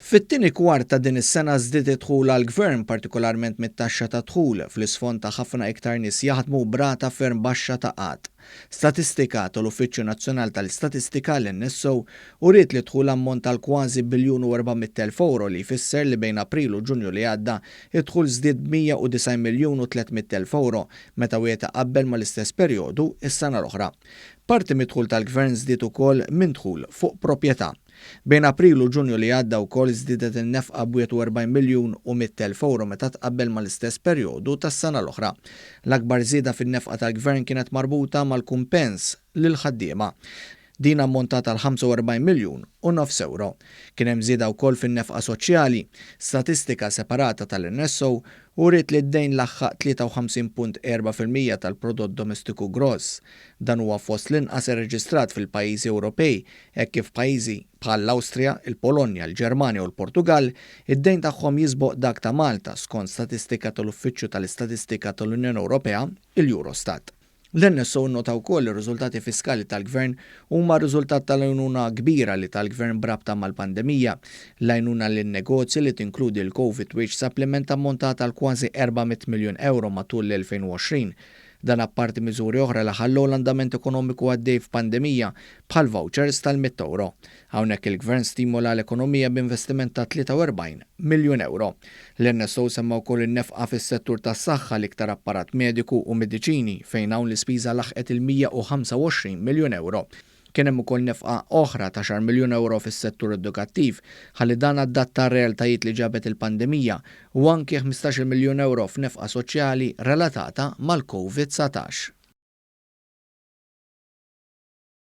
Fit-tieni kwart ta' din is-sena żdiet id-dħul għall-Gvern partikolarment mit-taxxa ta' dħul fl-isfond ta' ħafna iktar nies jaħdmu b'rata ferm baxxa ta' qatt. Statistika tal-Uffiċċju Nazzjonali tal-Istatistika l-NSO uriet li dħul ammont tal kważi €1,400,000 li jfisser li bejn April u Ġunju li għadda id-dħul żdied €190,300,000 meta wieħed qabel mal-istess perjodu is-sena l-oħra. Parti mid-dħul tal-Gvern żdied ukoll minn dħul fuq proprjetà. Bejn April u Ġunju li għadda wkoll żdiedet in-nefqa b'41,100,000 meta tqabbel mal-istess perjodu tas-sena l-oħra. L-akbar żieda fin-nefqa tal-Gvern kienet marbuta mal-kumpens lill-ħaddiema. Din ammontata għal €45,900,000. Kien hemm żieda wkoll fin-nefqa soċjali. Statistika separata tal-NSO uriet li d-dejn laħħaq 53.4% tal-prodott domestiku gross. Dan huwa fost l-inqas irreġistrat fil-pajjiżi Ewropej, hekk kif pajjiżi bħal l-Awstrija, il-Polonja, il-Ġermanja u l-Portugal id-dejn tagħhom jisboq dak ta' Malta skont statistika tal-Uffiċċju tal-Istatistika tal-Unjoni Ewropea, il-Eurostat. L-NSO nota wkoll ir-riżultati fiskali tal-Gvern huma riżultat tal-għajnuna kbira li tal-Gvern brabta mal-pandemija. L-għajnuna lin-negozji li tinkludi l-Covid Wage Supplement ammontata għal kważi €400,000,000 matul l-2020. Dan apparti miżuri oħra li ħallew l-andament ekonomiku għaddej f'pandemija bħal vouchers tal-€100. Hawnhekk il-Gvern stimola l-ekonomija b'investiment ta' €43,000,000. L-NSO semma wkoll in-nefqa fis-settur tas-saħħa l-iktar apparat mediku u mediċini fejn hawn l-ispiża laħqet il-€125,000,000. Kien hemm ukoll nefqa oħra ta' €10,000,000 fis-settur edukattiv ħalli dan adatta r-realtajiet li ġabet il-pandemija u anke €15,000,000 f'nefqa soċjali relatata mal-COVID-19.